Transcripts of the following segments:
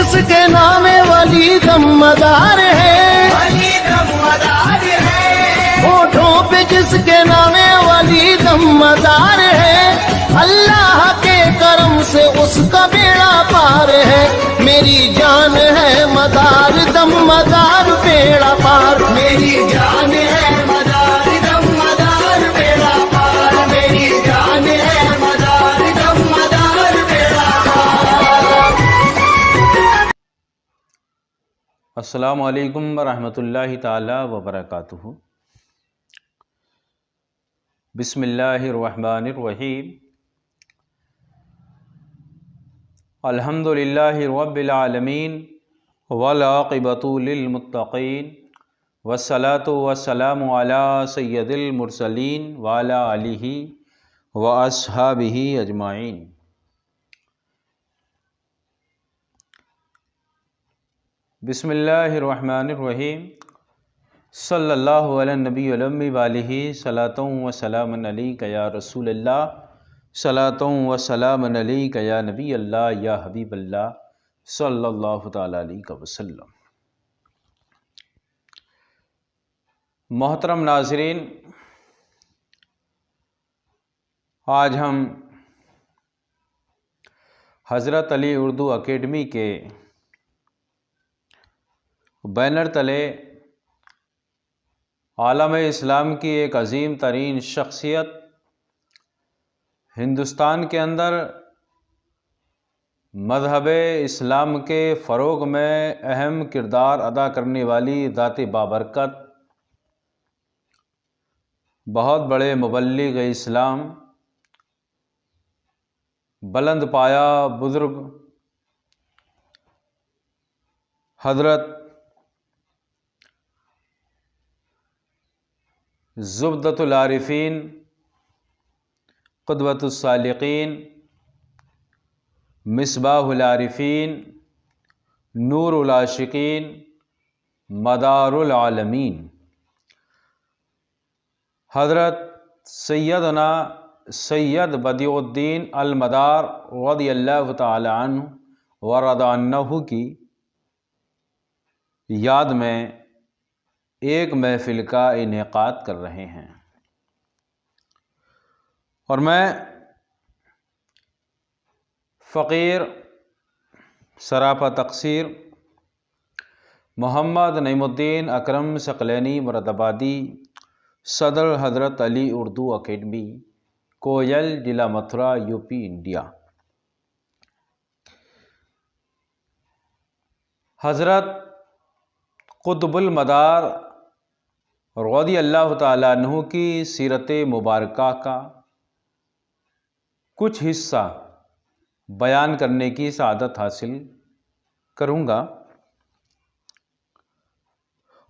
جس کے نام ولی دم مدار ہے، ہونٹوں پہ جس کے نام ولی دم مدار ہے، اللہ کے کرم سے اس کا بیڑا پار ہے، میری جان ہے مدار دم مدار بیڑا پار، میری جان ہے مدار دم مدار بیڑا پار، میری جان ہے مدار دم مدار بیڑا پار۔ السلام علیکم ورحمۃ اللہ تعالی وبرکاتہ۔ بسم اللہ الرحمن الرحیم۔ الحمد للہ رب العالمین والعاقبۃ للمتقین والصلاۃ والسلام علی سید المرسلین وعلی آلہ واصحابہ اجمعین۔ بسم اللہ الرحمن الرحیم۔ صلی اللہ علی النبی الامی وآلہ صلاۃ و سلام علیک یا رسول اللہ، صلاۃ و سلام علیک یا نبی اللہ یا حبیب اللہ صلی اللہ تعالی علیہ وسلم۔ محترم ناظرین، آج ہم حضرت علی اردو اکیڈمی کے بینر تلے عالم اسلام کی ایک عظیم ترین شخصیت، ہندوستان کے اندر مذہب اسلام کے فروغ میں اہم کردار ادا کرنے والی ذات بابرکت، بہت بڑے مبلغ اسلام، بلند پایا بزرگ حضرت زبدۃ العارفین، قدوۃ الصالقین، مصباح العارفین، نور العاشقین، مدار العالمین، حضرت سیدنا سید بدیع الدین المدار رضی اللہ تعالی عنہ ورضا عنہ کی یاد میں ایک محفل کا انعقاد کر رہے ہیں، اور میں فقیر سراپا تقصیر محمد نعیم الدین اکرم ثقلینی مرادآبادی، صدر حضرت علی اردو اکیڈمی، کوئل، ضلع متھرا، یو پی، انڈیا۔ حضرت قطب المدار رضی اللہ تعالیٰ عنہ کی سیرت مبارکہ کا کچھ حصہ بیان کرنے کی سعادت حاصل کروں گا،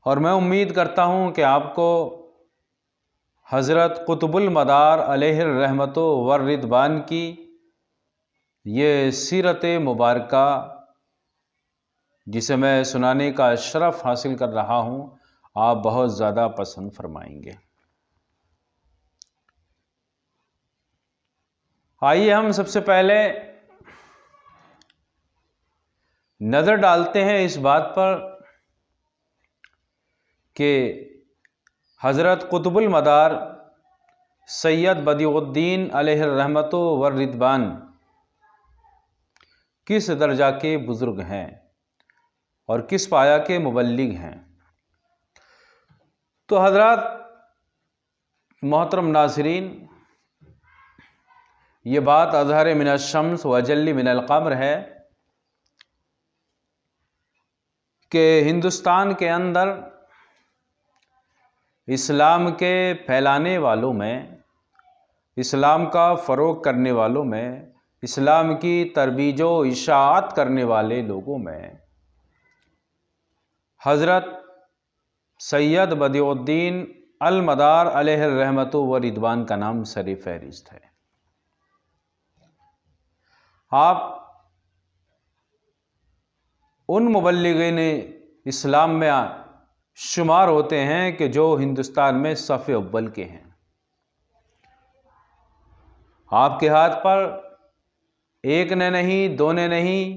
اور میں امید کرتا ہوں کہ آپ کو حضرت قطب المدار علیہ الرحمۃ والرضوان کی یہ سیرت مبارکہ، جسے میں سنانے کا شرف حاصل کر رہا ہوں، آپ بہت زیادہ پسند فرمائیں گے۔ آئیے ہم سب سے پہلے نظر ڈالتے ہیں اس بات پر کہ حضرت قطب المدار سید بدیع الدین علیہ الرحمۃ والرضوان کس درجہ کے بزرگ ہیں اور کس پایہ کے مبلغ ہیں۔ تو حضرات محترم ناظرین، یہ بات اظہر من الشمس واجل من القمر ہے کہ ہندوستان کے اندر اسلام کے پھیلانے والوں میں، اسلام کا فروغ کرنے والوں میں، اسلام کی ترویج و اشاعت کرنے والے لوگوں میں حضرت سید بدیع الدین المدار علیہ الرحمۃ والرضوان کا نام سر فہرست ہے۔ آپ ان مبلغین اسلام میں شمار ہوتے ہیں کہ جو ہندوستان میں صف اول کے ہیں۔ آپ کے ہاتھ پر ایک نے نہیں، دو نے نہیں،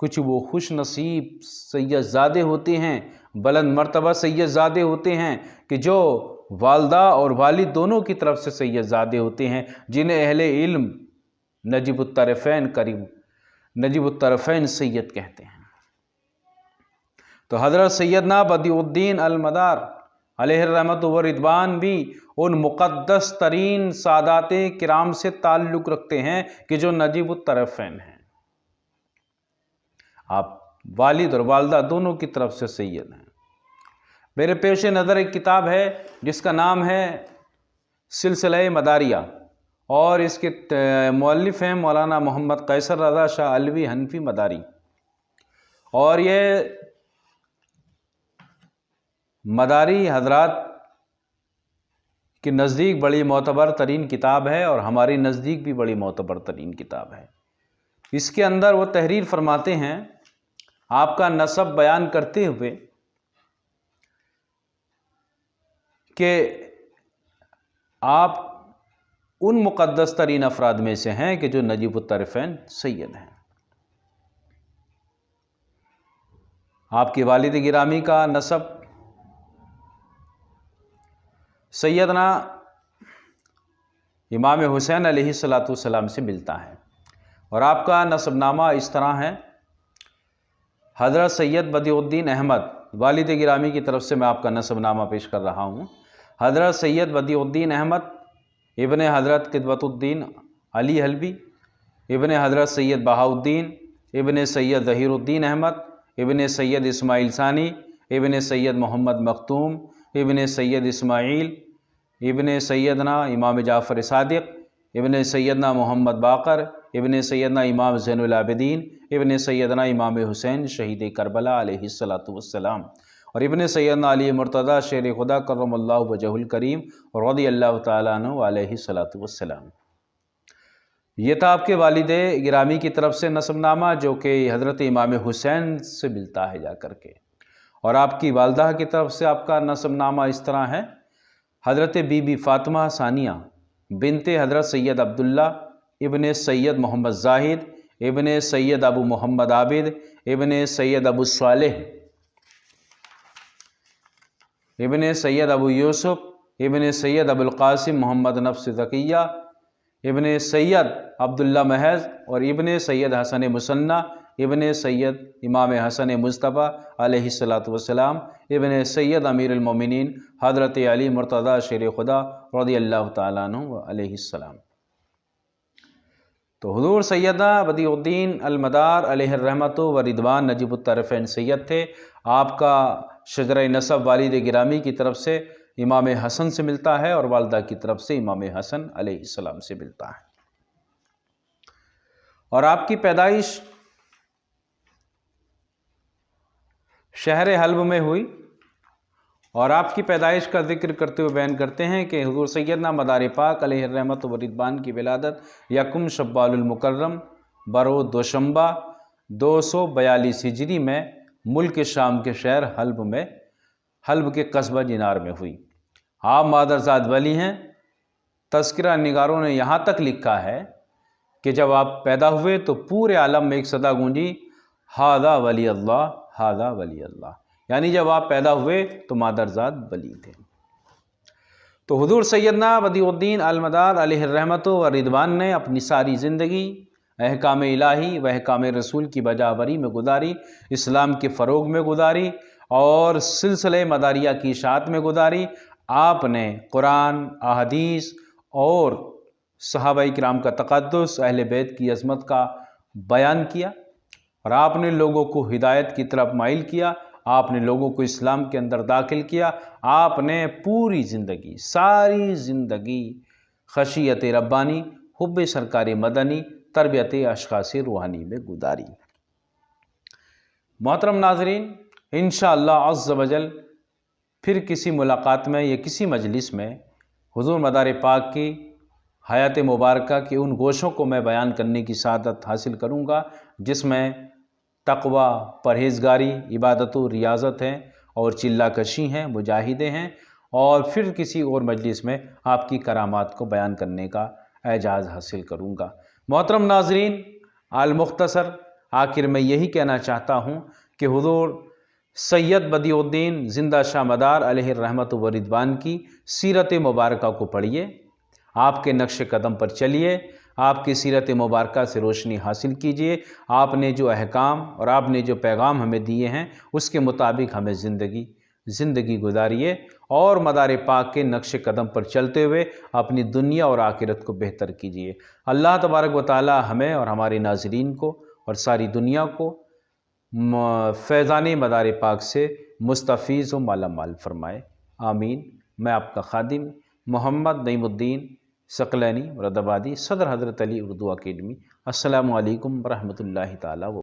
کچھ وہ خوش نصیب سید زادے ہوتے ہیں، بلند مرتبہ سید زادے ہوتے ہیں کہ جو والدہ اور والد دونوں کی طرف سے سید زادے ہوتے ہیں، جنہیں اہل علم نجیب الطرفین سید کہتے ہیں۔ تو حضرت سیدنا بدیع الدین المدار علیہ الرحمت و رضوان بھی ان مقدس ترین سادات کرام سے تعلق رکھتے ہیں کہ جو نجیب الطرفین ہیں۔ آپ والد اور والدہ دونوں کی طرف سے سید ہیں۔ میرے پیش نظر ایک کتاب ہے جس کا نام ہے سلسلہ مداریہ، اور اس کے مؤلف ہیں مولانا محمد قیصر رضا شاہ علوی حنفی مداری، اور یہ مداری حضرات کے نزدیک بڑی معتبر ترین کتاب ہے، اور ہماری نزدیک بھی بڑی معتبر ترین کتاب ہے۔ اس کے اندر وہ تحریر فرماتے ہیں آپ کا نسب بیان کرتے ہوئے کہ آپ ان مقدس ترین افراد میں سے ہیں کہ جو نجیب الطرفین سید ہیں۔ آپ کے والد گرامی کا نسب سیدنا امام حسین علیہ السلام سے ملتا ہے، اور آپ کا نسب نامہ اس طرح ہے: حضرت سید بدیع الدین احمد، والد گرامی کی طرف سے میں آپ کا نسب نامہ پیش کر رہا ہوں۔ حضرت سید بدیع الدین احمد ابن حضرت قدوۃ الدین علی حلبی، ابن حضرت سید بہاء الدین، ابن سید ظہیر الدین احمد، ابن سید اسماعیل ثانی، ابن سید محمد مختوم، ابن سید اسماعیل، ابن سیدنا امام جعفر صادق، ابن سیدنا محمد باقر، ابن سیدنا امام زین العابدین، ابن سیدنا امام حسین شہید کربلا علیہ السلام، اور ابن سیدنا علی مرتضیٰ شیر خدا کرم اللہ وجہہ الکریم رضی اللہ تعالیٰ عنہ علیہ السلام۔ یہ تھا آپ کے والد گرامی کی طرف سے نسب نامہ، جو کہ حضرت امام حسین سے ملتا ہے جا کر کے۔ اور آپ کی والدہ کی طرف سے آپ کا نسب نامہ اس طرح ہے: حضرت بی بی فاطمہ ثانیہ بنت حضرت سید عبداللہ ابن سید محمد زاہد ابن سید ابو محمد عابد ابن سید ابو صالح ابن سید ابو یوسف ابن سید ابو القاسم محمد نفس ذکیہ ابن سید عبداللہ محض، اور ابن سید حسن مثنیٰ ابن سید امام حسن مصطفیٰ علیہ السلام ابن سید امیر المومنین حضرت علی مرتضیٰ شیر خدا رضی اللہ تعالیٰ عنہ علیہ السلام۔ تو حضور سیدنا بدیع الدین المدار علیہ الرحمت و رضوان نجیب الطرفین سید تھے۔ آپ کا شجرہ نسب والد گرامی کی طرف سے امام حسن سے ملتا ہے، اور والدہ کی طرف سے امام حسن علیہ السلام سے ملتا ہے۔ اور آپ کی پیدائش شہر حلب میں ہوئی، اور آپ کی پیدائش کا ذکر کرتے ہوئے بیان کرتے ہیں کہ حضور سیدنا مدار پاک علیہ الرحمت و رضوان کی ولادت یکم شوال المکرم بروز دوشنبہ 242 ہجری میں ملک شام کے شہر حلب کے قصبہ جنار میں ہوئی۔ آپ مادرزاد ولی ہیں۔ تذکرہ نگاروں نے یہاں تک لکھا ہے کہ جب آپ پیدا ہوئے تو پورے عالم میں ایک صدا گونجی: ہاذا ولی اللہ، ہاذا ولی اللہ، یعنی جب آپ پیدا ہوئے تو مادرزاد ولی تھے۔ تو حضور سیدنا بدیع الدین المدار علیہ الرحمت و رضوان نے اپنی ساری زندگی احکام الہی و احکام رسول کی بجاوری میں گزاری، اسلام کے فروغ میں گزاری، اور سلسلہ مداریہ کی اشاعت میں گزاری۔ آپ نے قرآن، احادیث اور صحابہ کرام کا تقدس، اہل بیت کی عظمت کا بیان کیا، اور آپ نے لوگوں کو ہدایت کی طرف مائل کیا، آپ نے لوگوں کو اسلام کے اندر داخل کیا۔ آپ نے پوری زندگی، ساری زندگی خشیت ربانی، حب سرکار مدنی، تربیت اشخاص روحانی میں گزاری۔ محترم ناظرین، انشاءاللہ عز و جل پھر کسی ملاقات میں یا کسی مجلس میں حضور مدار پاک کی حیات مبارکہ کے ان گوشوں کو میں بیان کرنے کی سعادت حاصل کروں گا جس میں تقوی، پرہیزگاری، عبادت و ریاضت ہیں، اور چلہ کشی ہیں، مجاہدے ہیں، اور پھر کسی اور مجلس میں آپ کی کرامات کو بیان کرنے کا اعجاز حاصل کروں گا۔ محترم ناظرین، المختصر آخر میں یہی کہنا چاہتا ہوں کہ حضور سید بدیع الدین زندہ شاہ مدار علیہ الرحمت و رضوان کی سیرت مبارکہ کو پڑھیے، آپ کے نقش قدم پر چلیے، آپ کی سیرت مبارکہ سے روشنی حاصل کیجیے، آپ نے جو احکام اور آپ نے جو پیغام ہمیں دیے ہیں اس کے مطابق ہمیں زندگی گزاریے اور مدار پاک کے نقش قدم پر چلتے ہوئے اپنی دنیا اور آخرت کو بہتر کیجیے۔ اللہ تبارک و تعالی ہمیں اور ہمارے ناظرین کو اور ساری دنیا کو فیضان مدار پاک سے مستفیض و مالا مال فرمائے، آمین۔ میں آپ کا خادم محمد نعیم الدین ثقلینی مراد آبادی، صدر حضرت علی اردو اکیڈمی۔ السلام علیکم ورحمۃ اللہ تعالی وبرکاتہ۔